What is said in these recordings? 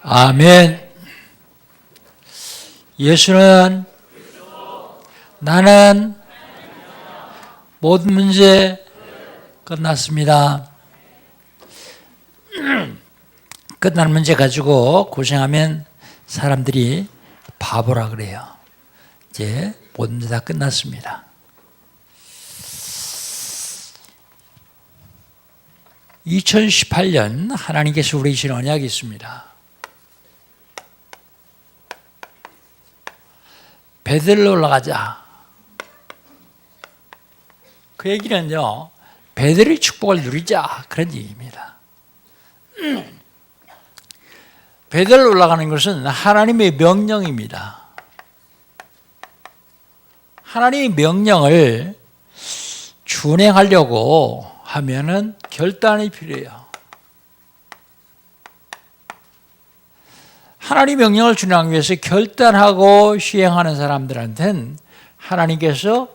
아멘. 예수는 나는 모든 문제 끝났습니다. 끝난 문제 가지고 고생하면 사람들이 바보라 그래요. 이제 모든 문제 다 끝났습니다. (2018년) 하나님께서 우리 주신 언약이 있습니다. 베들로 올라가자. 그 얘기는요, 베들의 축복을 누리자, 그런 얘기입니다. 베들로 올라가는 것은 하나님의 명령입니다. 하나님의 명령을 준행하려고 하면은 결단이 필요해요. 하나님의 명령을 준행하기 위해서 결단하고 시행하는 사람들한테는 하나님께서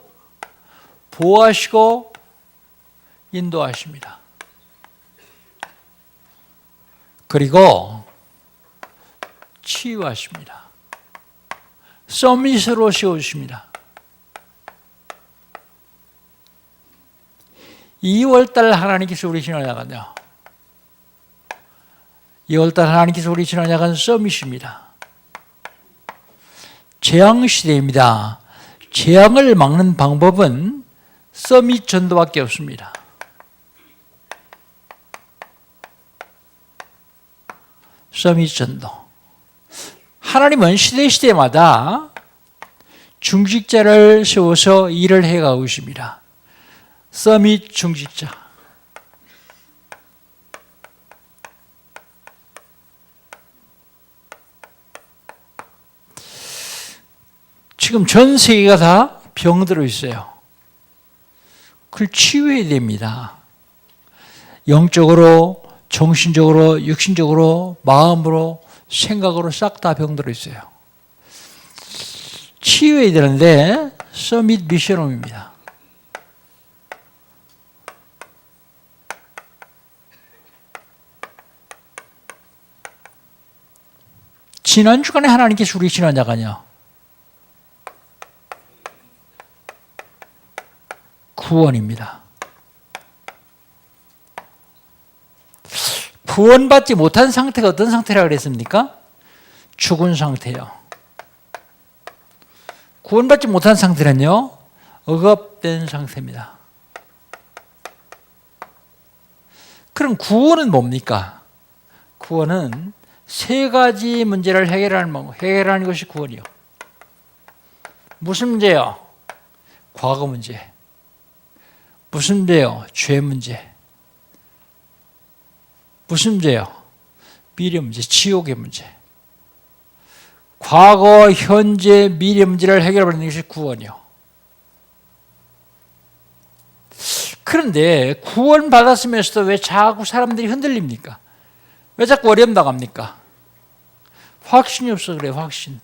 보호하시고 인도하십니다. 그리고 치유하십니다. 서밋으로 세워주십니다. 2월달 하나님께서 우리 신앙약은요, 2월달 하나님께서 우리 신앙약은 서밋입니다. 재앙시대입니다. 재앙을 막는 방법은 서밋 전도밖에 없습니다. 서밋 전도. 하나님은 시대마다 중직자를 세워서 일을 해가고 있습니다. 서밋 중직자. 지금 전 세계가 다 병들어 있어요. 그걸 치유해야 됩니다. 영적으로, 정신적으로, 육신적으로, 마음으로, 생각으로 싹 다 병들어 있어요. 치유해야 되는데 서밋 미션홈입니다. 지난 주간에 하나님께서 우리 신앙자가요, 구원입니다. 구원받지 못한 상태가 어떤 상태라고 그랬습니까? 죽은 상태요. 구원받지 못한 상태는요, 억압된 상태입니다. 그럼 구원은 뭡니까? 구원은 세 가지 문제를 해결하는 것이 구원이요. 무슨 문제요? 과거 문제. 무슨 문제요? 죄 문제. 무슨 문제요? 미래 문제, 지옥의 문제. 과거, 현재, 미래 문제를 해결하는 것이 구원이요. 그런데 구원 받았으면서도 왜 자꾸 사람들이 흔들립니까? 왜 자꾸 어려움 당합니까? 확신이 없어 그래요, 확신.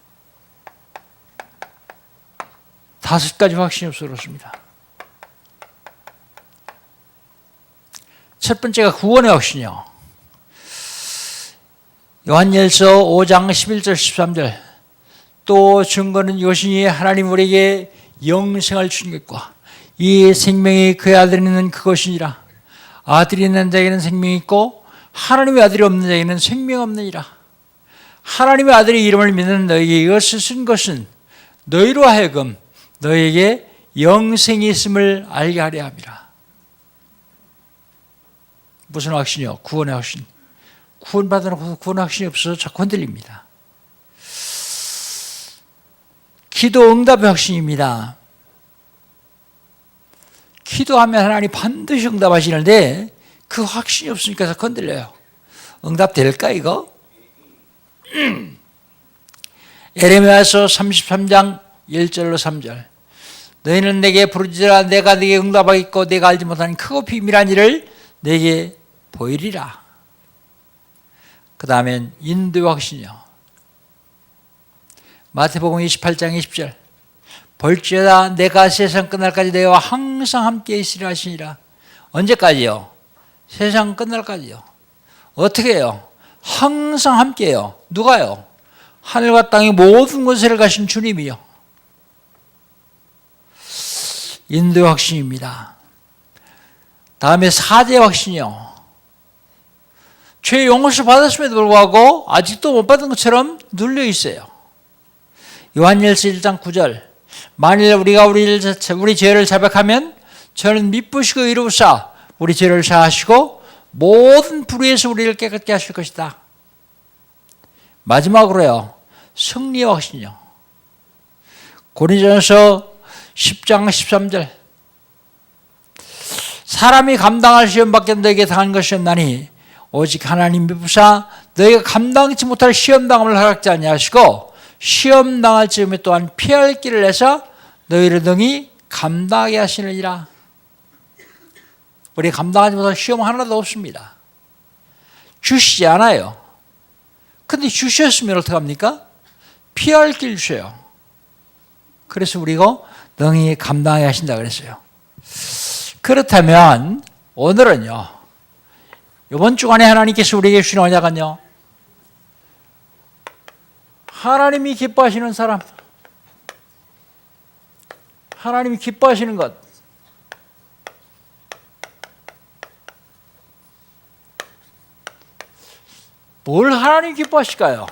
5가지 확신이 없어 그렇습니다. 첫 번째가 구원의 확신이요. 요한일서 5장 11절 13절. 또 증거는 이것이니 하나님 우리에게 영생을 주신 것과 이 생명이 그의 아들에 있는 그것이니라. 아들이 있는 자에게는 생명이 있고 하나님의 아들이 없는 자에게는 생명 없느니라. 하나님의 아들의 이름을 믿는 너희에게 이것을 쓴 것은 너희로 하여금 너희에게 영생이 있음을 알게 하려 함이라. 무슨 확신이요? 구원의 확신. 구원 받아놓고 구원 확신이 없어서 자꾸 흔들립니다. 기도 응답의 확신입니다. 기도하면 하나님 반드시 응답하시는데 그 확신이 없으니까 자꾸 흔들려요. 응답될까 이거? 에레미야서 33장 1절로 3절. 너희는 내게 부르짖으라. 내가 네게 응답하겠고 내가 알지 못하는 크고 비밀한 일을 내게 보이리라. 그 다음엔 인도의 확신이요. 마태복음 28장 20절. 볼지어다 내가 세상 끝날까지 너희와 항상 함께 있으리라 하시니라. 언제까지요? 세상 끝날까지요. 어떻게 해요? 항상 함께해요. 누가요? 하늘과 땅의 모든 곳을 가신 주님이요. 인도의 확신입니다. 다음에 사제의 확신이요. 죄 용서 받았음에도 불구하고 아직도 못 받은 것처럼 눌려 있어요. 요한일서 1장 9절. 만일 우리가 우리 죄를 자백하면 저는 미쁘시고 이루사 우리 죄를 사하시고 모든 불의에서 우리를 깨끗게 하실 것이다. 마지막으로요. 승리의 확신이요. 고린도전서 10장 13절. 사람이 감당할 시험밖에 너에게 당한 것이 없나니 오직 하나님 미부사 너희가 감당치 못할 시험당함을 허락지 아니하시고 시험당할 즈음에 또한 피할 길을 내서 너희를 능히 감당하게 하시느니라. 우리 감당하지 못할 시험 하나도 없습니다. 주시지 않아요. 근데 주셨으면 어떡합니까? 피할 길 주세요. 그래서 우리가 능히 감당하게 하신다 그랬어요. 그렇다면 오늘은요. 이번 주간에 하나님께서 우리에게 주신 언약은요. 하나님이 기뻐하시는 사람, 하나님이 기뻐하시는 것, 뭘 하나님이 기뻐하실까요?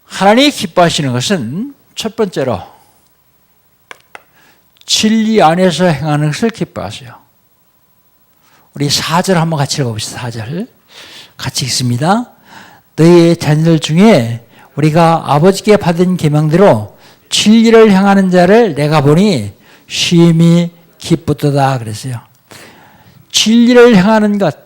하나님이 기뻐하시는 것은 첫 번째로 진리 안에서 행하는 것을 기뻐하세요. 우리 4절 한번 같이 읽어봅시다. 4절 같이 읽습니다. 너희의 자녀들 중에 우리가 아버지께 받은 계명대로 진리를 행하는 자를 내가 보니 심히 기쁘도다 그랬어요. 진리를 행하는 것.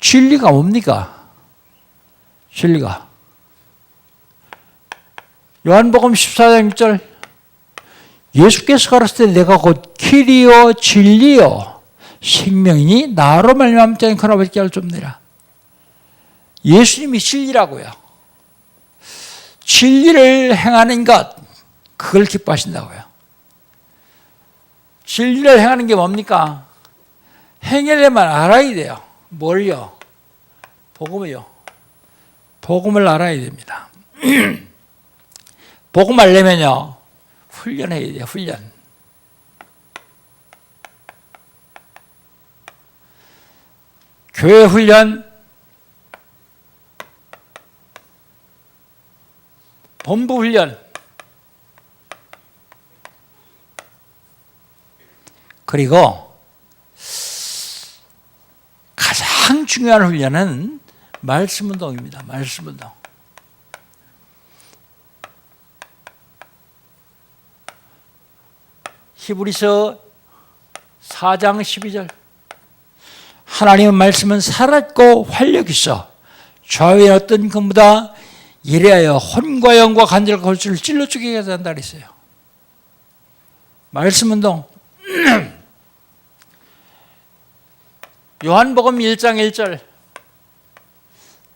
진리가 뭡니까? 진리가. 요한복음 14장 6절. 예수께서 가르치되 내가 곧 길이요 진리요 생명이니 나로 말미암지 않고 아버지께 알 수 없느니라. 예수님이 진리라고요. 진리를 행하는 것, 그걸 기뻐하신다고요. 진리를 행하는 게 뭡니까? 행하려면 알아야 돼요. 뭘요? 복음을요. 복음을 알아야 됩니다. 복음 알려면요. 훈련해야 돼요. 훈련. 교회 훈련, 본부 훈련, 그리고 가장 중요한 훈련은 말씀 운동입니다. 말씀 운동. 히브리서 4장 12절. 하나님의 말씀은 살았고 활력 있어 좌우의 어떤 것보다 이래하여 혼과 영과 관절과 골수를 찔러 죽이게 한다 그랬어요. 말씀 운동. 요한복음 1장 1절.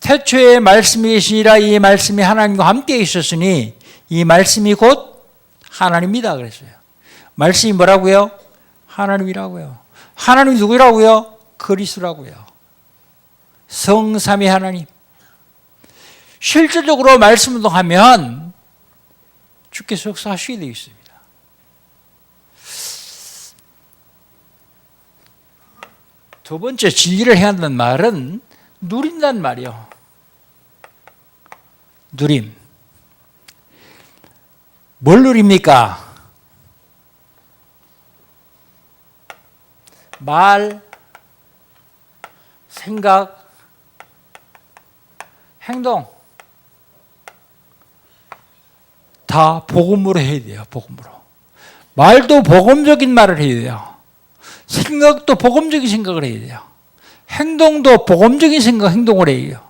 태초에 말씀이 계시니라 이 말씀이 하나님과 함께 있었으니 이 말씀이 곧 하나님이다 그랬어요. 말씀이 뭐라고요? 하나님이라고요. 하나님이 누구라고요? 그리스도라고요. 성삼위 하나님. 실질적으로 말씀 운동하면 주께서 역사하시게 되어 있습니다. 두 번째, 진리를 행한다는 말은 누린다는 말이요. 누림. 뭘 누립니까? 말, 생각, 행동 다 복음으로 해야 돼요. 복음으로. 말도 복음적인 말을 해야 돼요. 생각도 복음적인 생각을 해야 돼요. 행동도 복음적인 생각, 행동을 해야 돼요.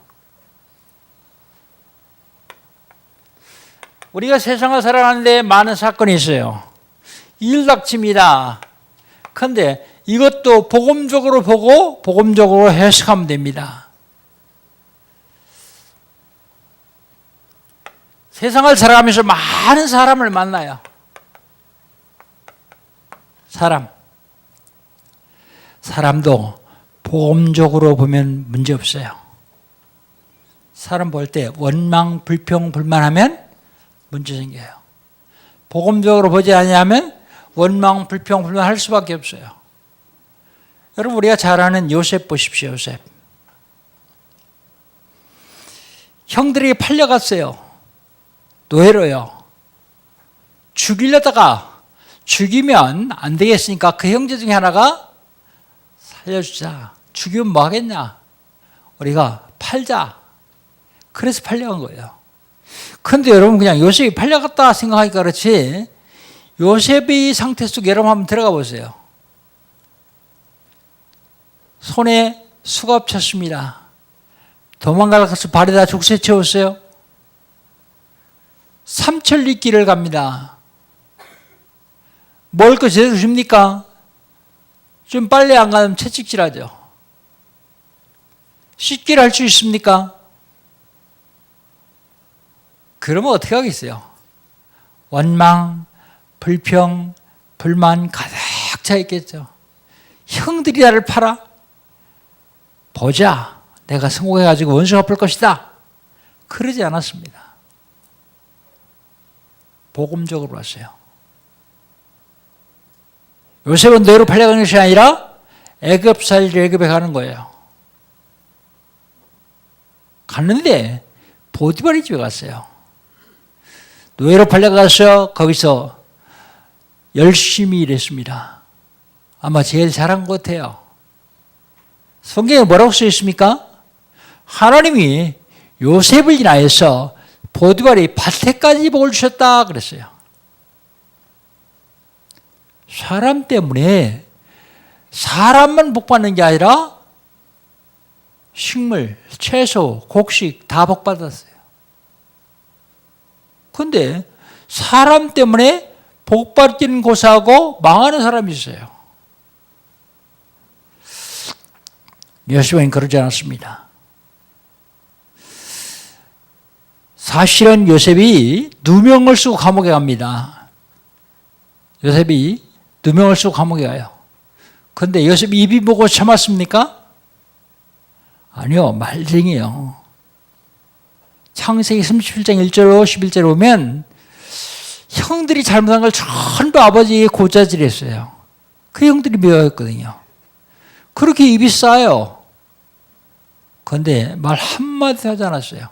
우리가 세상을 살아가는데 많은 사건이 있어요. 일닥칩니다. 그런데 이것도 복음적으로 보고 복음적으로 해석하면 됩니다. 세상을 살아가면서 많은 사람을 만나요. 사람도 복음적으로 보면 문제 없어요. 사람 볼 때 원망, 불평, 불만하면 문제 생겨요. 복음적으로 보지 않으면 원망, 불평, 불만할 수밖에 없어요. 여러분, 우리가 잘 아는 요셉 보십시오. 요셉. 형들에게 팔려갔어요. 노예로요. 죽이려다가 죽이면 안 되겠으니까 그 형제 중에 하나가 살려주자. 죽이면 뭐 하겠냐? 우리가 팔자. 그래서 팔려간 거예요. 그런데 여러분, 그냥 요셉이 팔려갔다 생각하니까 그렇지, 요셉의 상태 속에 여러분 한번 들어가 보세요. 손에 수갑 쳤습니다. 도망가서 발에다 족쇄 채웠어요. 삼천리길을 갑니다. 먹을 거 제대로 줍니까? 좀 빨리 안 가면 채찍질하죠. 씻기를 할 수 있습니까? 그러면 어떻게 하겠어요? 원망, 불평, 불만 가득 차 있겠죠. 형들이 나를 팔아? 보자. 내가 성공해가지고 원수 갚을 것이다. 그러지 않았습니다. 복음적으로 왔어요. 요셉은 노예로 팔려가는 것이 아니라 애굽 살이를 애굽에 가는 거예요. 갔는데 보디발의 집에 갔어요. 노예로 팔려가서 거기서 열심히 일했습니다. 아마 제일 잘한 것 같아요. 성경에 뭐라고 써 있습니까? 하나님이 요셉을 인하여서 보디발의 밭에까지 복을 주셨다 그랬어요. 사람 때문에 사람만 복받는 게 아니라 식물, 채소, 곡식 다 복받았어요. 그런데 사람 때문에 복받기는 고사하고 망하는 사람이 있어요. 요셉은 그러지 않았습니다. 사실은 요셉이 누명을 쓰고 감옥에 갑니다. 요셉이 누명을 쓰고 감옥에 가요. 그런데 요셉이 입이 보고 참았습니까? 아니요, 말쟁이요. 창세기 37장 1절로 11절에 보면 형들이 잘못한 걸 전부 아버지에게 고자질했어요. 그 형들이 미워했거든요. 그렇게 입이 싸요. 그런데 말 한마디도 하지 않았어요.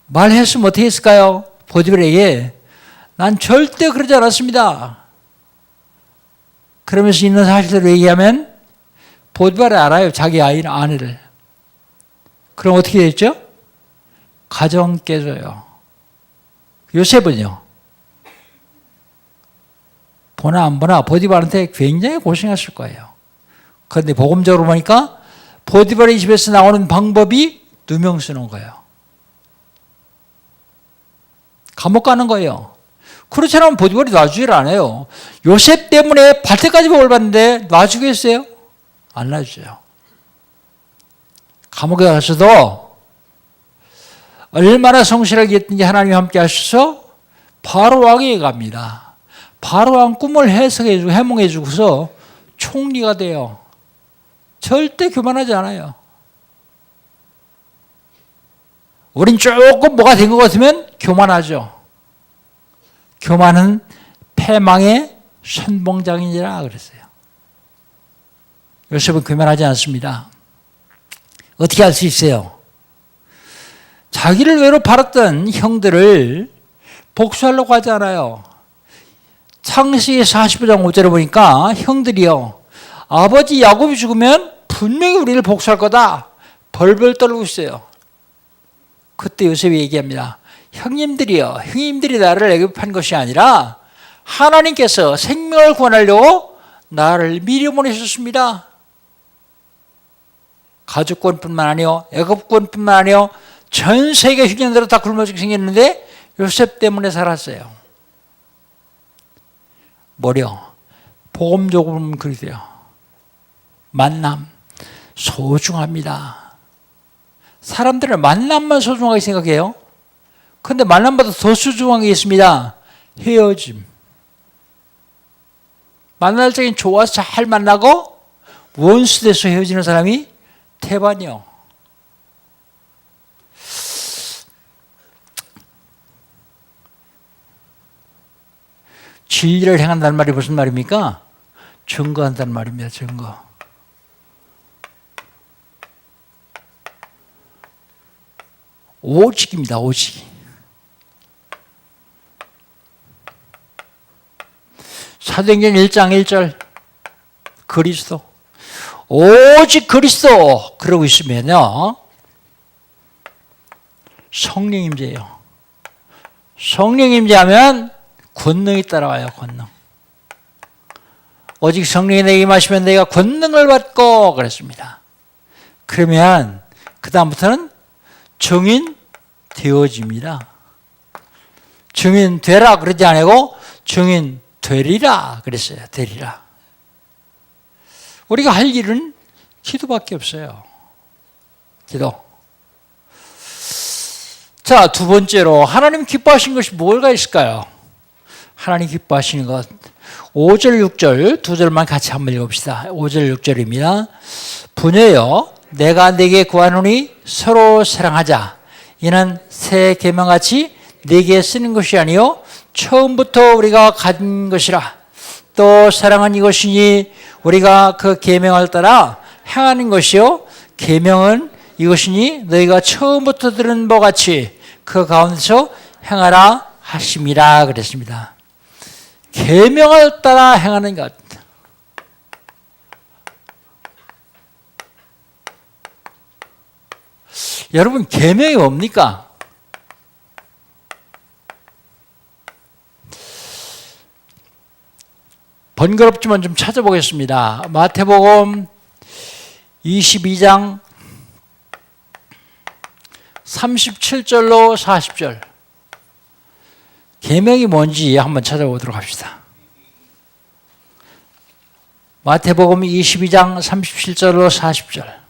말했으면 어떻게 했을까요? 보디발에게 난 절대 그러지 않았습니다. 그러면서 있는 사실대로 얘기하면 보디발이 알아요. 자기 아내를. 그럼 어떻게 됐죠? 가정 깨져요. 요셉은요. 보나 안 보나 보디발한테 굉장히 고생했을 거예요. 그런데 복음적으로 보니까 보디발의 집에서 나오는 방법이 누명 쓰는 거예요. 감옥 가는 거예요. 그렇지 않으면 보디발이 놔주지를 않아요. 요셉 때문에 밭에까지 복을 받는데 놔주겠어요? 안 놔주죠. 감옥에 가서도 얼마나 성실하게 했든지 하나님이 함께 하셔서 바로 왕에게 갑니다. 바로 왕 꿈을 해석해주고 해몽해주고서 총리가 돼요. 절대 교만하지 않아요. 우린 조금 뭐가 된 것 같으면 교만하죠. 교만은 패망의 선봉장이니라 그랬어요. 요셉은 교만하지 않습니다. 어떻게 할 수 있어요? 자기를 외로 팔았던 형들을 복수하려고 하지 않아요. 창세기 45장 5절에 보니까 형들이요, 아버지 야곱이 죽으면 분명히 우리를 복수할 거다 벌벌 떨고 있어요. 그때 요셉이 얘기합니다. 형님들이 나를 애굽에 판 것이 아니라 하나님께서 생명을 구원하려고 나를 미리 보내셨습니다. 가족권뿐만 아니요, 애굽권뿐만 아니요, 전 세계 흉년대로 다 굶어 죽게 생겼는데 요셉 때문에 살았어요. 뭐려? 복음적으로 그러세요. 만남 소중합니다. 사람들은 만남만 소중하게 생각해요. 근데 만남보다 더 소중한 게 있습니다. 헤어짐. 만날 적엔 좋아서 잘 만나고 원수 돼서 헤어지는 사람이 태반이요. 진리를 행한다는 말이 무슨 말입니까? 증거한다는 말입니다. 증거. 오직입니다. 오직. 사도행전 1장 1절 그리스도 오직 그리스도 그러고 있으면요 성령 임재예요. 성령 임재하면 권능이 따라와요. 권능. 오직 성령이 내게 임하시면 내가 권능을 받고 그랬습니다. 그러면 그 다음부터는 증인 되어집니다. 증인 되라 그러지 않고 증인 되리라 그랬어요. 되리라. 우리가 할 일은 기도밖에 없어요. 기도. 자, 두 번째로 하나님 기뻐하시는 것이 뭐가 있을까요? 하나님 기뻐하시는 것. 5절, 6절 두 절만 같이 한번 읽읍시다. 5절, 6절입니다. 부녀여 내가 네게 구하노니 서로 사랑하자. 이는 새 계명같이 네게 쓰는 것이 아니요 처음부터 우리가 가진 것이라. 또 사랑은 이것이니 우리가 그 계명을 따라 행하는 것이요 계명은 이것이니 너희가 처음부터 들은 바 같이 그 가운데서 행하라 하심이라 그랬습니다. 계명을 따라 행하는 것. 여러분 계명이 뭡니까? 번거롭지만 좀 찾아보겠습니다. 마태복음 22장 37절로 40절. 계명이 뭔지 한번 찾아보도록 합시다. 마태복음 22장 37절로 40절.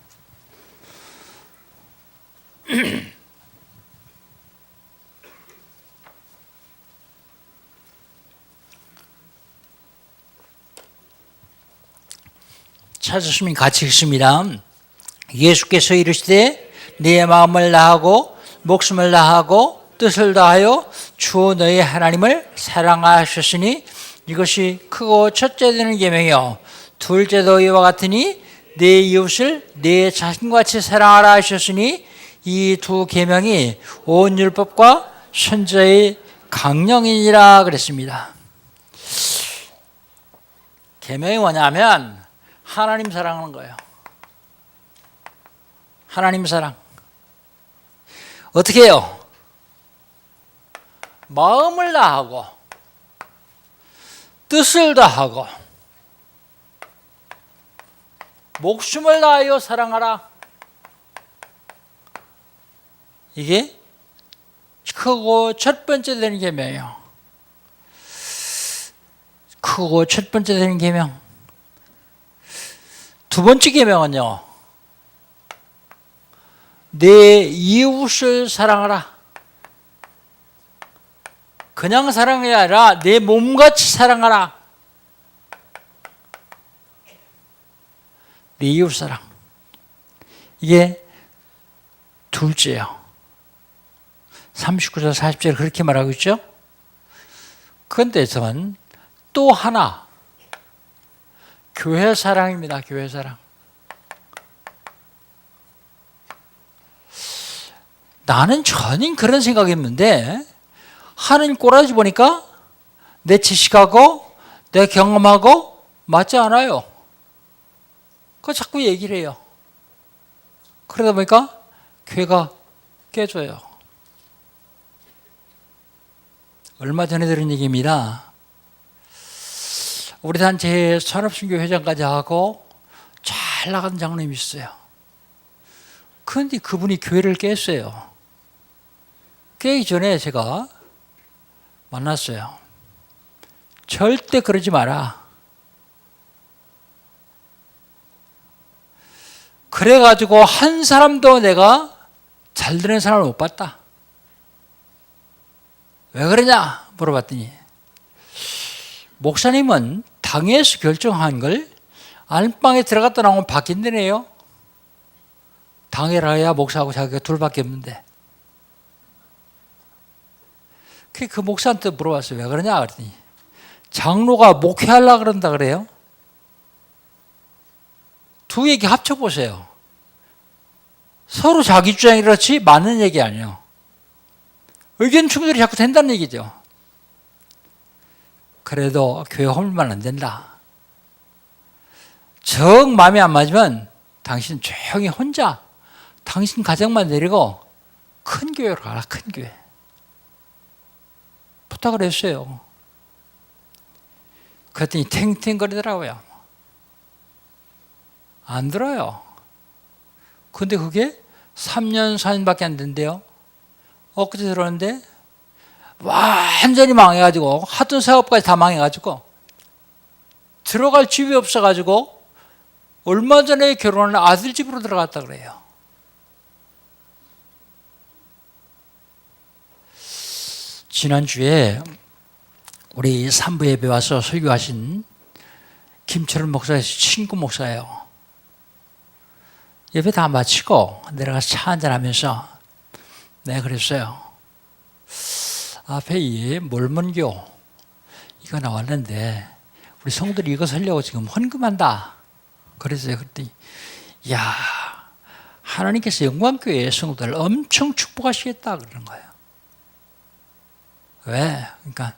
찾으시면 같이 읽습니다. 예수께서 이르시되 네 마음을 다하고 목숨을 다하고 뜻을 다하여 주 너희 하나님을 사랑하셨으니 이것이 크고 첫째 되는 계명이요 둘째도 이와 같으니 네 이웃을 네 자신같이 사랑하라 하셨으니 이 두 계명이 온 율법과 선지자의 강령이니라 그랬습니다. 계명이 뭐냐면 하나님 사랑하는 거예요. 하나님 사랑. 어떻게 해요? 마음을 다하고 뜻을 다하고 목숨을 다하여 사랑하라. 이게 크고 첫 번째 되는 계명이에요. 크고 첫 번째 되는 계명. 두 번째 계명은요. 내 이웃을 사랑하라. 그냥 사랑이 아니라 내 몸같이 사랑하라. 내 이웃 사랑. 이게 둘째예요. 39절 40절 그렇게 말하고 있죠. 그런데 저는 또 하나 교회 사랑입니다. 교회 사랑. 나는 전혀 그런 생각했는데 하는 꼬라지 보니까 내 지식하고 내 경험하고 맞지 않아요. 그거 자꾸 얘기를 해요. 그러다 보니까 교회가 깨져요. 얼마 전에 들은 얘기입니다. 우리 단체에 산업신교 회장까지 하고 잘 나가는 장로님이 있어요. 그런데 그분이 교회를 깼어요. 깨기 전에 제가 만났어요. 절대 그러지 마라. 그래가지고 한 사람도 내가 잘 되는 사람을 못 봤다. 왜 그러냐 물어봤더니 목사님은 당에서 결정한 걸 안방에 들어갔다 나오면 바뀐다네요. 당회를 해야 목사하고 자기가 둘밖에 없는데. 그 목사한테 물어봤어요. 왜 그러냐 그랬더니 장로가 목회하려고 그런다 그래요. 두 얘기 합쳐보세요. 서로 자기 주장이 그렇지 맞는 얘기 아니에요. 의견 충돌이 자꾸 된다는 얘기죠. 그래도 교회 홈을만 안 된다. 정 마음에 안 맞으면 당신 조용히 혼자 당신 가정만 데리고 큰 교회로 가라. 큰 교회. 부탁을 했어요. 그랬더니 탱탱거리더라고요. 안 들어요. 근데 그게 3년, 4년밖에 안 된대요. 엊그제 들었는데 완전히 망해가지고 하던 사업까지 다 망해가지고 들어갈 집이 없어가지고 얼마 전에 결혼한 아들 집으로 들어갔다 그래요. 지난주에 우리 산부 예배 와서 설교하신 김철원 목사의 친구 목사예요. 예배 다 마치고 내려가서 차 한잔하면서 내가 그랬어요. 앞에 이 몰몬교 이거 나왔는데 우리 성도들이 이거 살려고 지금 헌금한다. 그랬어요. 그랬더니 야 하나님께서 영광교회 성도들 엄청 축복하시겠다 그러는 거예요. 왜? 그러니까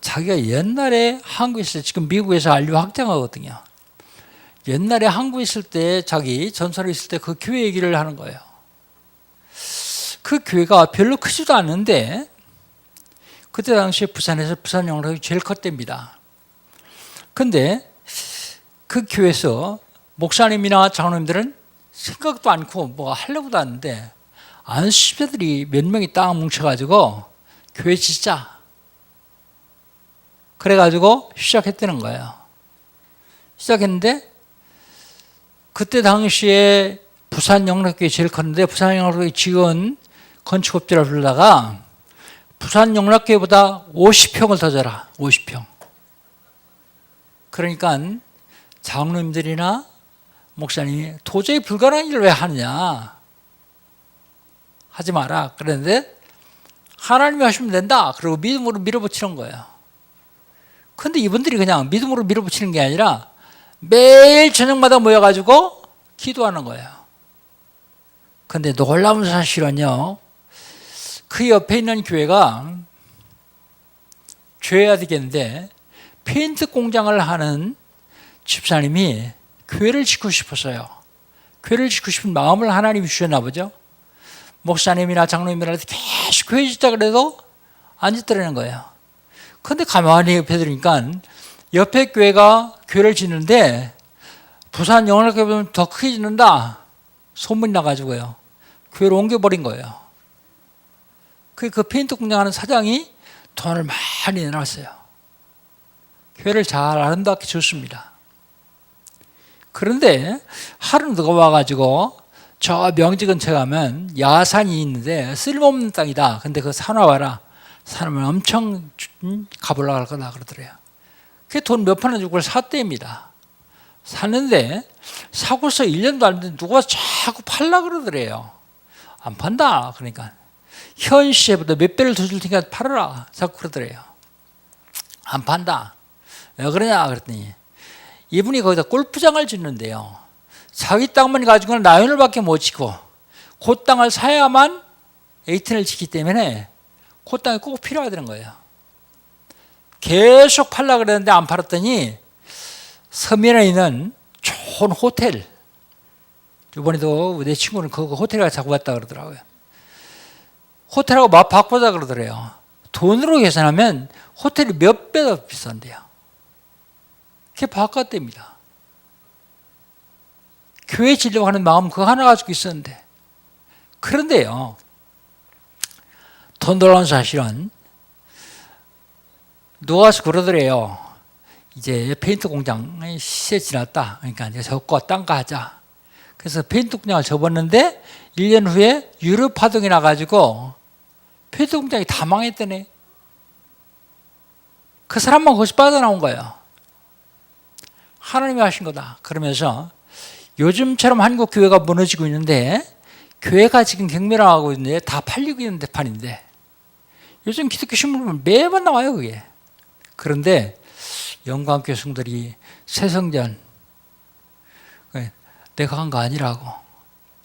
자기가 옛날에 한국에 있을 때 지금 미국에서 안료 확장하거든요. 옛날에 한국에 있을 때 자기 전설에 있을 때 그 교회 얘기를 하는 거예요. 그 교회가 별로 크지도 않은데 그때 당시에 부산에서 부산 영락이 제일 컸답니다. 근데 그 교회에서 목사님이나 장로님들은 생각도 않고 뭐 하려고도 하는데 안수집자들이 몇 명이 딱 뭉쳐가지고 교회 짓자. 그래가지고 시작했다는 거예요. 시작했는데 그때 당시에 부산 영락교회 제일 컸는데 부산 영락교회 지은 건축업자를 불러다가 부산 영락교회보다 50평을 더 줘라. 50평. 그러니까 장로님들이나 목사님이 도저히 불가능한 일을 왜 하느냐. 하지 마라. 그랬는데 하나님이 하시면 된다. 그리고 믿음으로 밀어붙이는 거예요. 근데 이분들이 그냥 믿음으로 밀어붙이는 게 아니라 매일 저녁마다 모여가지고 기도하는 거예요. 근데 놀라운 사실은요. 그 옆에 있는 교회가 죄야 되겠는데 페인트 공장을 하는 집사님이 교회를 짓고 싶었어요. 교회를 짓고 싶은 마음을 하나님이 주셨나 보죠. 목사님이나 장로님들한테 계속 교회 짓자 그래도 안 짓더라는 거예요. 근데 가만히 옆에 들으니까 옆에 교회가 교회를 짓는데 부산 영락교회보다 더 크게 짓는다. 소문이 나가지고요. 교회로 옮겨버린 거예요. 그 페인트 공장하는 사장이 돈을 많이 내놨어요. 교회를 잘 아름답게 지었습니다. 그런데 하루 누가 와가지고 저 명지 근처에 가면 야산이 있는데 쓸모없는 땅이다. 근데 그 사놔봐라. 사람을 엄청 가보려고 할 거다 그러더래요. 그 돈 몇 푼 주고 그걸 샀답니다. 샀는데 사고서 1년도 안 됐는데 누가 자꾸 팔라 그러더래요. 안 판다. 그러니까 현 시세보다 몇 배를 더 줄 테니까 팔아라. 자꾸 그러더래요. 안 판다. 왜 그러냐 그랬더니 이분이 거기다 골프장을 짓는데요. 자기 땅만 가지고는 라이언을밖에 못 치고 그 땅을 사야만 에이튼을 짓기 때문에 그 땅이 꼭 필요하다는 거예요. 계속 팔라 그랬는데 안 팔았더니 서면에 있는 좋은 호텔, 이번에도 내 친구는 그 호텔에 자꾸 왔다 그러더라고요. 호텔하고 맛 바꾸자 그러더래요. 돈으로 계산하면 호텔이 몇 배 더 비싼데요. 그게 바꿨답니다. 교회 지려고 하는 마음 그거 하나 가지고 있었는데. 그런데요, 더 놀라운 사실은 누가 와서 그러더래요. 이제 페인트 공장 시세 지났다. 그러니까 이제 저거 딴 거 하자. 그래서 페인트 공장을 접었는데 1년 후에 유럽 파동이 나가지고 페인트 공장이 다 망했더네. 그 사람만 거기서 빠져나온 거예요. 하나님이 하신 거다. 그러면서 요즘처럼 한국 교회가 무너지고 있는데, 교회가 지금 경멸하고 있는데 다 팔리고 있는 대판인데, 요즘 기독교 신문 보면 매번 나와요, 그게. 그런데 영광교회 성들이 새성전 내가 한 거 아니라고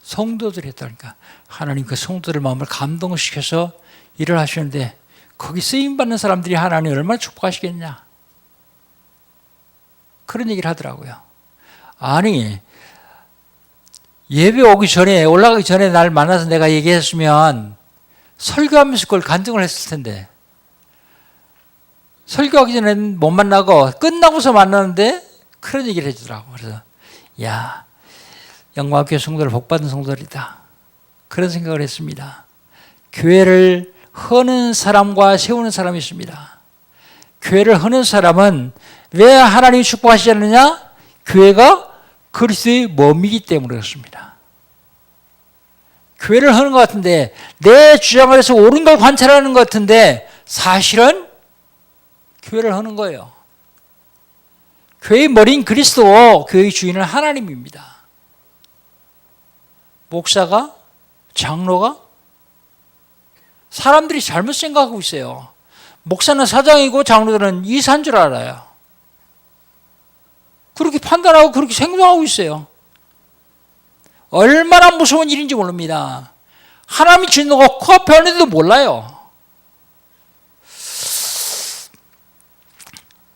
성도들이 했다니까. 하나님 그 성도들 마음을 감동시켜서 일을 하시는데, 거기 쓰임받는 사람들이 하나님 얼마나 축복하시겠냐, 그런 얘기를 하더라고요. 아니, 예배 오기 전에, 올라가기 전에 날 만나서 내가 얘기했으면 설교하면서 그걸 간증을 했을 텐데, 설교하기 전에는 못 만나고 끝나고서 만나는데 그런 얘기를 해주더라고. 그래서 야, 영광교회 성도들 복받은 성도들이다, 그런 생각을 했습니다. 교회를 허는 사람과 세우는 사람이 있습니다. 교회를 허는 사람은 왜 하나님이 축복하시지 않느냐? 교회가 그리스도의 몸이기 때문에 그렇습니다. 교회를 하는 것 같은데, 내 주장을 해서 옳은 걸 관찰하는 것 같은데, 사실은 교회를 하는 거예요. 교회의 머리인 그리스도, 교회의 주인은 하나님입니다. 목사가, 장로가, 사람들이 잘못 생각하고 있어요. 목사는 사장이고 장로들은 이사인 줄 알아요. 그렇게 판단하고 그렇게 생각하고 있어요. 얼마나 무서운 일인지 모릅니다. 하나님이 주는 거 코앞에 하는데도 몰라요.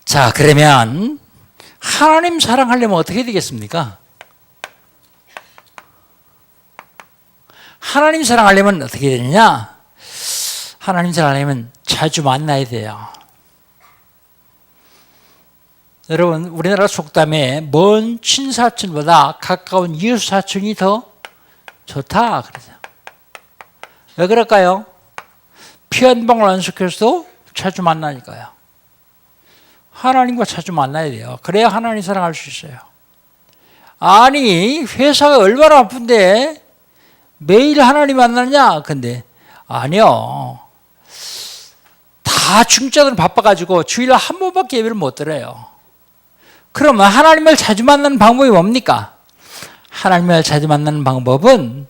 자, 그러면 하나님 사랑하려면 어떻게 되겠습니까? 하나님 사랑하려면 어떻게 되느냐? 하나님 사랑하려면 자주 만나야 돼요. 여러분, 우리나라 속담에 먼 친사촌보다 가까운 이웃사촌이 더 좋다 그러죠. 왜 그럴까요? 피 한 방울 안 섞여서도 자주 만나니까요. 하나님과 자주 만나야 돼요. 그래야 하나님 사랑할 수 있어요. 아니, 회사가 얼마나 바쁜데 매일 하나님 만나냐? 근데 아니요. 다 중자들은 바빠가지고 주일날 한 번밖에 예배를 못 드려요. 그러면 하나님을 자주 만나는 방법이 뭡니까? 하나님을 자주 만나는 방법은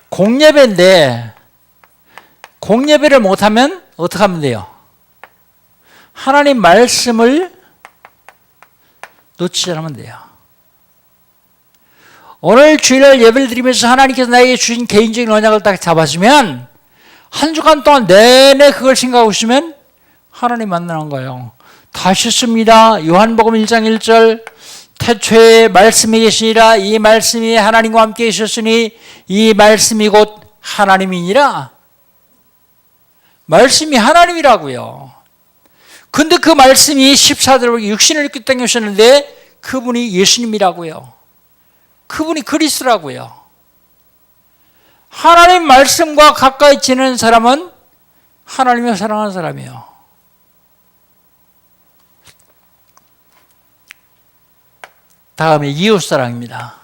공예배인데, 공예배를 못하면 어떻게 하면 돼요? 하나님 말씀을 놓치지 않으면 돼요. 오늘 주일날 예배를 드리면서 하나님께서 나에게 주신 개인적인 언약을 딱 잡아주면, 한 주간 동안 내내 그걸 생각하고 있으면 하나님 만나는 거예요. 다시 씁니다. 요한복음 1장 1절, 태초에 말씀이 계시니라. 이 말씀이 하나님과 함께 있었으니 이 말씀이 곧 하나님이니라. 말씀이 하나님이라고요. 근데 그 말씀이 14절에 육신을 입고 땅에 오셨는데 그분이 예수님이라고요. 그분이 그리스도라고요. 하나님 말씀과 가까이 지내는 사람은 하나님을 사랑하는 사람이에요. 다음에 이웃사랑입니다.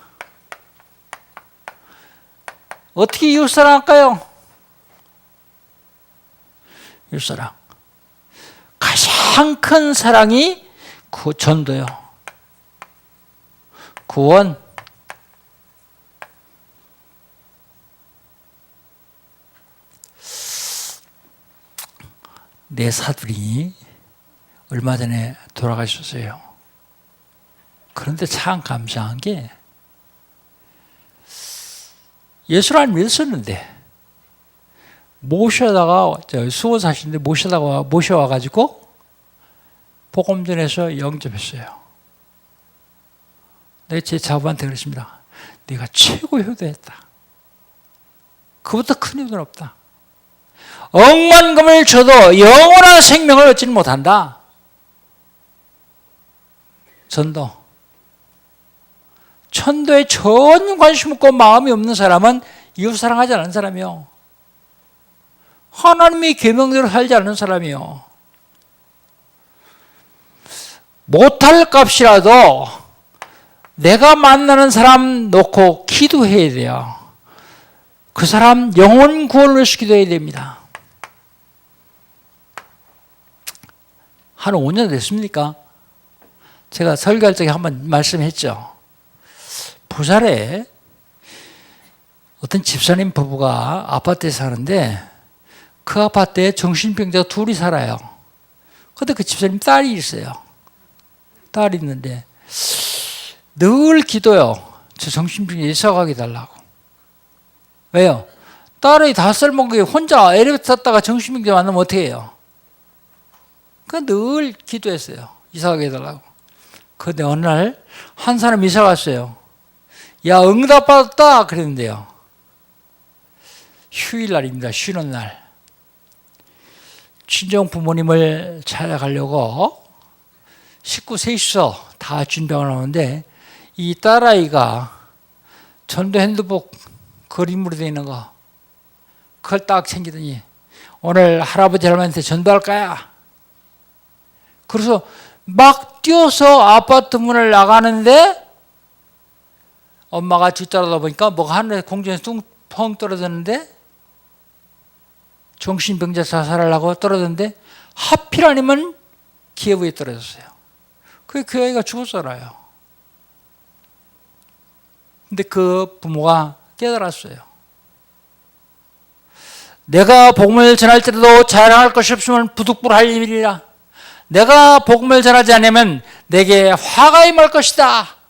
어떻게 이웃사랑할까요? 이웃사랑. 가장 큰 사랑이 전도요. 구원. 내 사둘이 얼마 전에 돌아가셨어요. 그런데 참 감사한 게, 예수를 안 믿었었는데 모셔다가, 수원 사시는데 모셔와가지고 복음전에서 영접했어요. 내가 제 자부한테 그랬습니다. 네가 최고 효도했다. 그보다 큰 효도는 없다. 억만금을 줘도 영원한 생명을 얻지는 못한다. 전도. 천도에 전혀 관심 없고 마음이 없는 사람은 이웃 사랑하지 않는 사람이요. 하나님의 계명대로 살지 않는 사람이요. 못할 값이라도 내가 만나는 사람 놓고 기도해야 돼요. 그 사람 영혼 구원을 위해서 기도해야 됩니다. 한 5년 됐습니까? 제가 설교할 적에 한번 말씀했죠. 부산에 어떤 집사님 부부가 아파트에 사는데 그 아파트에 정신병자 둘이 살아요. 근데 그 집사님 딸이 있어요. 딸이 있는데 늘 기도요. 저 정신병자 이사 가게 달라고. 왜요? 딸이 5살 먹은 게 혼자 엘리베이터 탔다가 정신병자 만나면 어떻게 해요? 늘 기도했어요. 이사 가게 해달라고. 그런데 어느 날 한 사람 이사 갔어요. 야, 응답 받았다 그랬는데요. 휴일날입니다. 쉬는 날. 친정 부모님을 찾아가려고 식구 셋이서 다 준비하고 나오는데 이 딸아이가 전도 핸드북 그림으로 되어 있는 거 그걸 딱 챙기더니 오늘 할아버지 할머니한테 전도할 거야. 그래서 막 뛰어서 아파트 문을 나가는데 엄마가 뒤따라다 보니까 뭐가 하늘에 공중에서 tung 떨어졌는데 정신병자 자살하려고 떨어졌는데 하필 아니면 기회부에 떨어졌어요. 그 아이가 죽었잖아요. 근데 그 부모가 깨달았어요. 내가 복음을 전할지라도 자랑할 것이 없으면 부득불할 일이라. 내가 복음을 전하지 않으면 내게 화가 임할 것이다.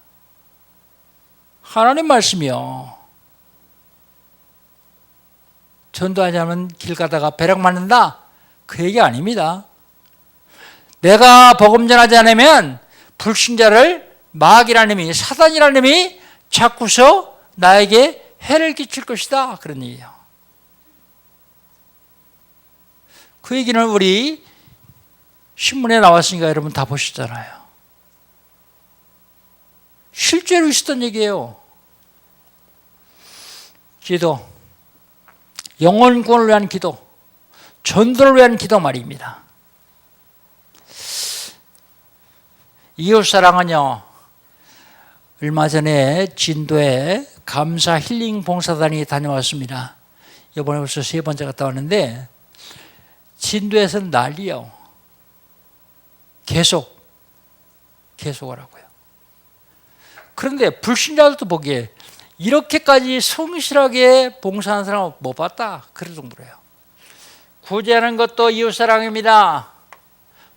하나님 말씀이요. 전도하지 않으면 길 가다가 벼락 맞는다? 그 얘기 아닙니다. 내가 복음 전하지 않으면 불신자를 마귀라는 놈이 사단이라는 놈이 자꾸서 나에게 해를 끼칠 것이다. 그런 얘기예요. 그 얘기는 우리 신문에 나왔으니까 여러분 다 보셨잖아요. 실제로 있었던 얘기예요. 기도, 영혼 구원을 위한 기도, 전도를 위한 기도 말입니다. 이웃사랑은요, 얼마 전에 진도에 감사 힐링 봉사단이 다녀왔습니다. 이번에 벌써 3번째 갔다 왔는데 진도에서는 난리요. 계속 하라고요. 그런데 불신자들도 보기에 이렇게까지 성실하게 봉사하는 사람은 못 봤다. 그런 정도로요. 구제하는 것도 이웃사랑입니다.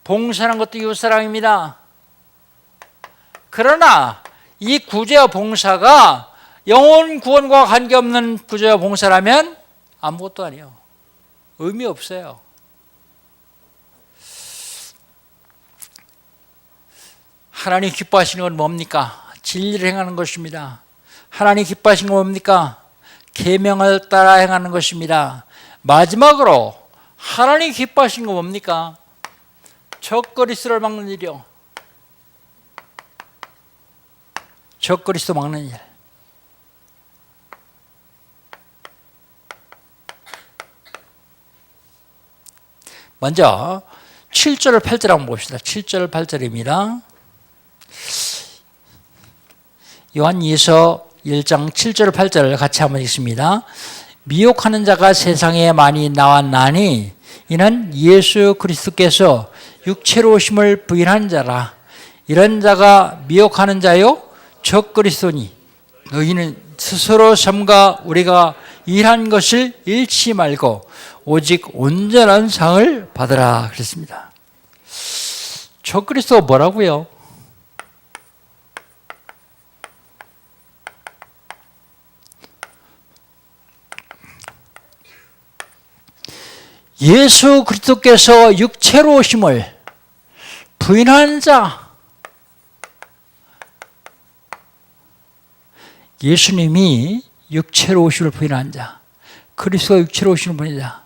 봉사하는 것도 이웃사랑입니다. 그러나 이 구제와 봉사가 영혼 구원과 관계없는 구제와 봉사라면 아무것도 아니에요. 의미 없어요. 하나님 기뻐하시는 건 뭡니까? 진리를 행하는 것입니다. 하나님 기뻐하시는 건 뭡니까? 계명을 따라 행하는 것입니다. 마지막으로 하나님 기뻐하시는 건 뭡니까? 적그리스도를 막는 일이요. 적그리스도 막는 일. 먼저 7절 8절 한번 봅시다. 7절 8절입니다. 요한일서 1장 7절 8절 같이 한번 읽습니다. 미혹하는 자가 세상에 많이 나왔나니 이는 예수 그리스도께서 육체로 오심을 부인한 자라. 이런 자가 미혹하는 자요 적그리스도니 너희는 스스로 삼가 우리가 일한 것을 잃지 말고 오직 온전한 상을 받으라 그랬습니다. 적그리스도가 뭐라고요? 예수 그리스도께서 육체로 오심을 부인한 자. 예수님이 육체로 오심을 부인한 자. 그리스도가 육체로 오심을 부인한 자.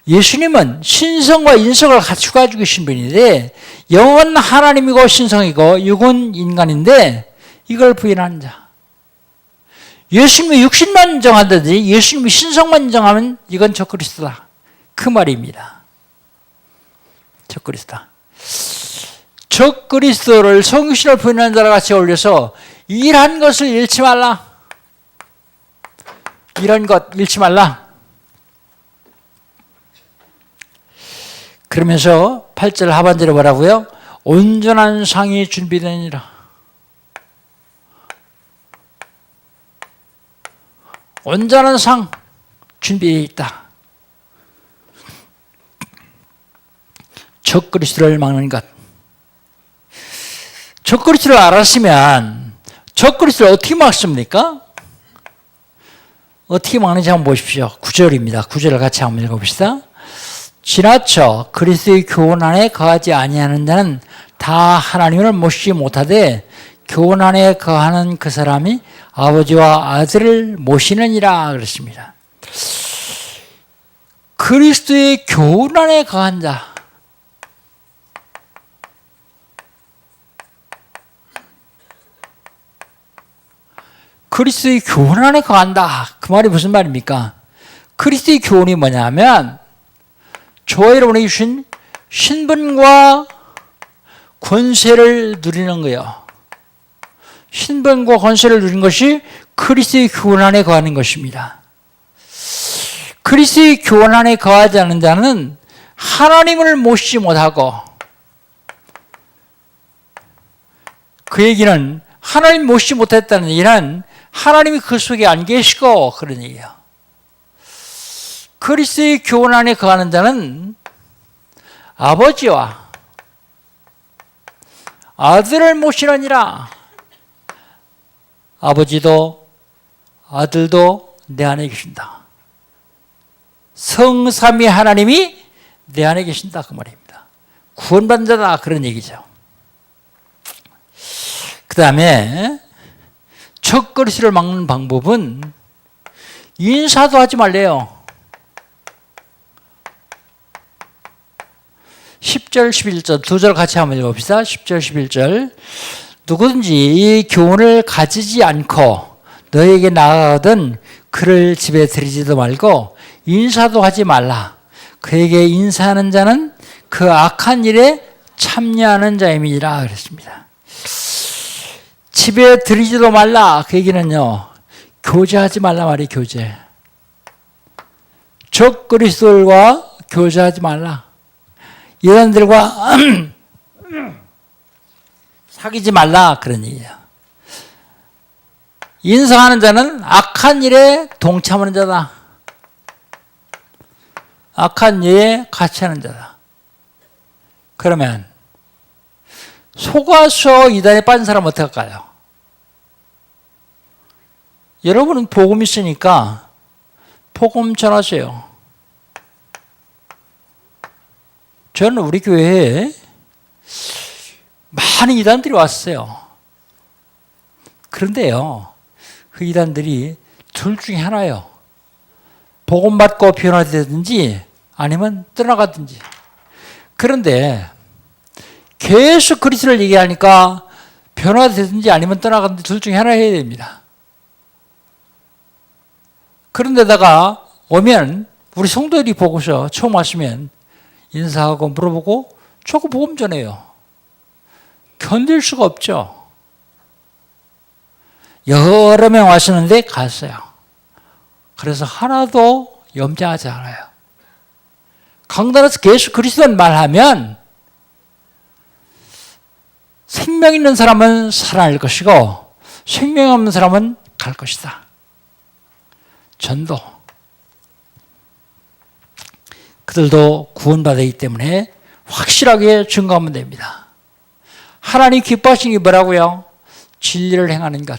예수님은 신성과 인성을 갖추고 가지고 계신 분인데 영은 하나님이고 신성이고 육은 인간인데 이걸 부인하는 자. 예수님이 육신만 인정하든지 예수님이 신성만 인정하면 이건 적그리스도다. 그 말입니다. 적그리스도다. 적그리스도를 성신을 부인하는 자와 같이 어울려서 일한 것을 잃지 말라. 이런 것 잃지 말라. 그러면서 8절 하반절에 뭐라고요? 온전한 상이 준비되니라. 온전한 상 준비되어 있다. 적그리스도를 막는 것. 적그리스도를 알았으면 적그리스도를 어떻게 막습니까? 어떻게 막는지 한번 보십시오. 9절입니다. 9절을 같이 한번 읽어봅시다. 지나쳐 그리스도의 교훈 안에 거하지 아니하는 자는 다 하나님을 모시지 못하되 교훈 안에 거하는 그 사람이 아버지와 아들을 모시느니라 그랬습니다. 그리스도의 교훈 안에 거한 자. 그리스도의 교훈 안에 거한다. 그 말이 무슨 말입니까? 그리스도의 교훈이 뭐냐면 저와 여러분에게 주신 신분과 권세를 누리는 거예요. 신분과 권세를 누리는 것이 그리스도의 교훈 안에 거하는 것입니다. 그리스도의 교훈 안에 거하지 않는 자는 하나님을 모시지 못하고, 그 얘기는 하나님 모시지 못했다는 얘기는 하나님이 그 속에 안 계시고 그런 얘기예요. 그리스도의 교훈 안에 거하는 자는 아버지와 아들을 모시느니라. 아버지도 아들도 내 안에 계신다. 성삼위 하나님이 내 안에 계신다 그 말입니다. 구원받은 자다 그런 얘기죠. 그 다음에 적그리스도를 막는 방법은 인사도 하지 말래요. 10절 11절 두 절 같이 한번 읽어봅시다. 10절 11절 누구든지 이 교훈을 가지지 않고 너에게 나아가거든 그를 집에 들이지도 말고 인사도 하지 말라. 그에게 인사하는 자는 그 악한 일에 참여하는 자임이니라 그랬습니다. 집에 들이지도 말라. 그 얘기는요, 교제하지 말라 말이에요. 교제. 적그리스도들과 교제하지 말라. 이런들과 사귀지 말라 그런 얘기예요. 인사하는 자는 악한 일에 동참하는 자다. 악한 일에 같이 하는 자다. 그러면 속아서 이단에 빠진 사람은 어떻게 할까요? 여러분은 복음 있으니까 복음 전하세요. 저는 우리 교회에 많은 이단들이 왔어요. 그런데요, 그 이단들이 둘 중에 하나예요. 복음 받고 변화되든지 아니면 떠나가든지. 그런데 계속 그리스도를 얘기하니까 변화되든지 아니면 떠나가든지 둘 중에 하나 해야 됩니다. 그런데다가 오면 우리 성도들이 보고서 처음 왔으면 인사하고 물어보고 조금 복음 전해요. 견딜 수가 없죠. 여러 명 왔었는데 갔어요. 그래서 하나도 염려하지 않아요. 강단에서 계속 그리스도는 말하면 생명 있는 사람은 살아날 것이고 생명 없는 사람은 갈 것이다. 전도. 그들도 구원받았기 때문에 확실하게 증거하면 됩니다. 하나님 기뻐하시는 게 뭐라고요? 진리를 행하는 것.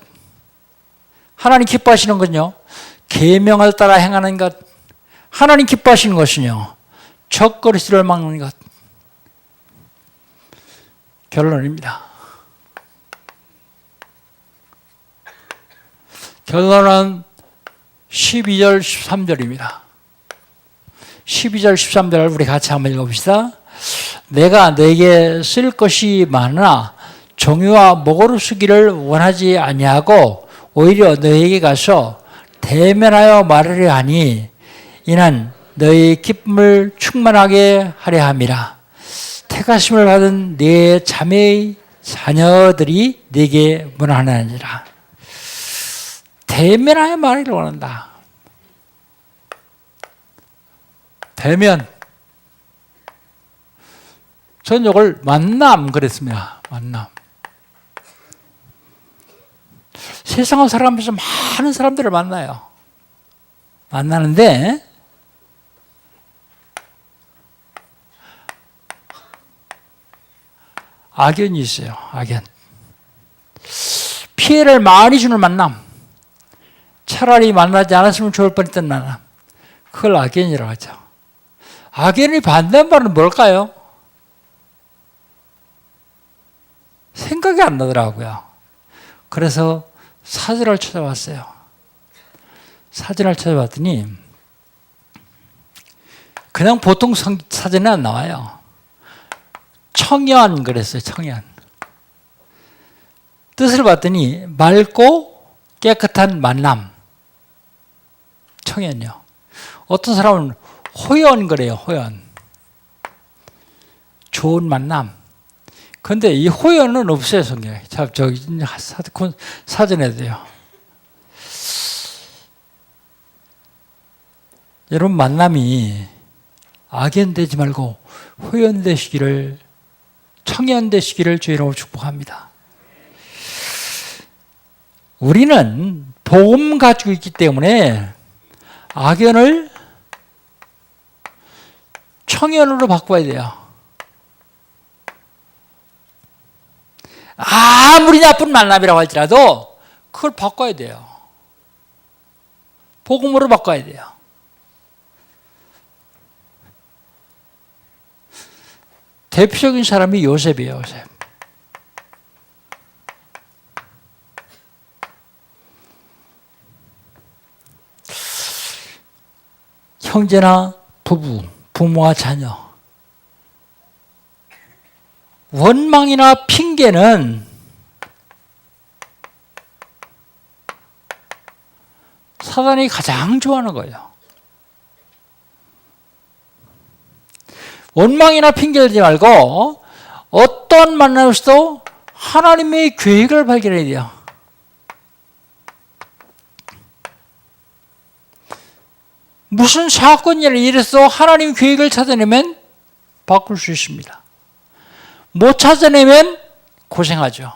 하나님 기뻐하시는 건요, 계명을 따라 행하는 것. 하나님 기뻐하시는 것은요, 적그리스도를 막는 것. 결론입니다. 결론은 12절 13절입니다. 12절 13절 우리 같이 한번 읽어봅시다. 내가 너에게 쓸 것이 많으나 종이와 목으로 쓰기를 원하지 아니하고 오히려 너에게 가서 대면하여 말하려 하니 이는 너의 기쁨을 충만하게 하려 함이라. 택하심을 받은 네 자매의 자녀들이 네게 문안하니라. 대면하여 말하기를 원한다. 대면. 저는 이걸 만남 그랬습니다. 만남. 세상을 살아가면서 많은 사람들을 만나요. 만나는데 악연이 있어요. 악연. 피해를 많이 주는 만남. 차라리 만나지 않았으면 좋을 뻔했던 만남. 그걸 악연이라고 하죠. 악연이 반대말은 뭘까요? 생각이 안 나더라고요. 그래서 사전을 찾아봤어요. 사전을 찾아봤더니 그냥 보통 사전에 안 나와요. 청연 그랬어요. 청연. 뜻을 봤더니 맑고 깨끗한 만남. 청연이요. 어떤 사람은 호연 그래요. 호연. 좋은 만남. 그런데 이 호연은 없어요. 성경에. 저기 사전에도요. 여러분 만남이 악연되지 말고 호연되시기를 청연되시기를 주의 이름으로 축복합니다. 우리는 복음 가지고 있기 때문에 악연을 청연으로 바꿔야 돼요. 아무리 나쁜 만남이라고 할지라도 그걸 바꿔야 돼요. 복음으로 바꿔야 돼요. 대표적인 사람이 요셉이에요. 요셉. 형제나 부부, 부모와 자녀. 원망이나 핑계는 사단이 가장 좋아하는 거예요. 원망이나 핑계대지 말고 어떤 만남에서도 하나님의 계획을 발견해야 돼요. 무슨 사건이나 일에서 하나님 계획을 찾아내면 바꿀 수 있습니다. 못 찾아내면 고생하죠.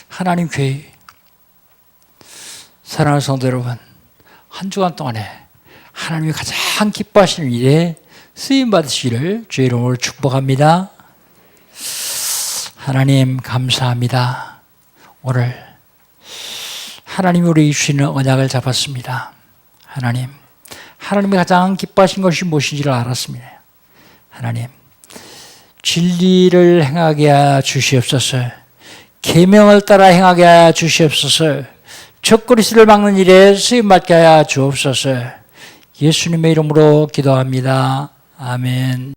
하나님 계획. 사랑하는 성도 여러분, 한 주간 동안에 하나님이 가장 기뻐하시는 일에 쓰임 받으시기를 주의 이름으로 축복합니다. 하나님 감사합니다. 오늘 하나님이 우리 주시는 언약을 잡았습니다. 하나님이 가장 기뻐하신 것이 무엇인지를 알았습니다. 하나님, 진리를 행하게 하여 주시옵소서. 계명을 따라 행하게 하여 주시옵소서. 적그리스도를 막는 일에 쓰임받게 하여 주옵소서. 예수님의 이름으로 기도합니다. 아멘.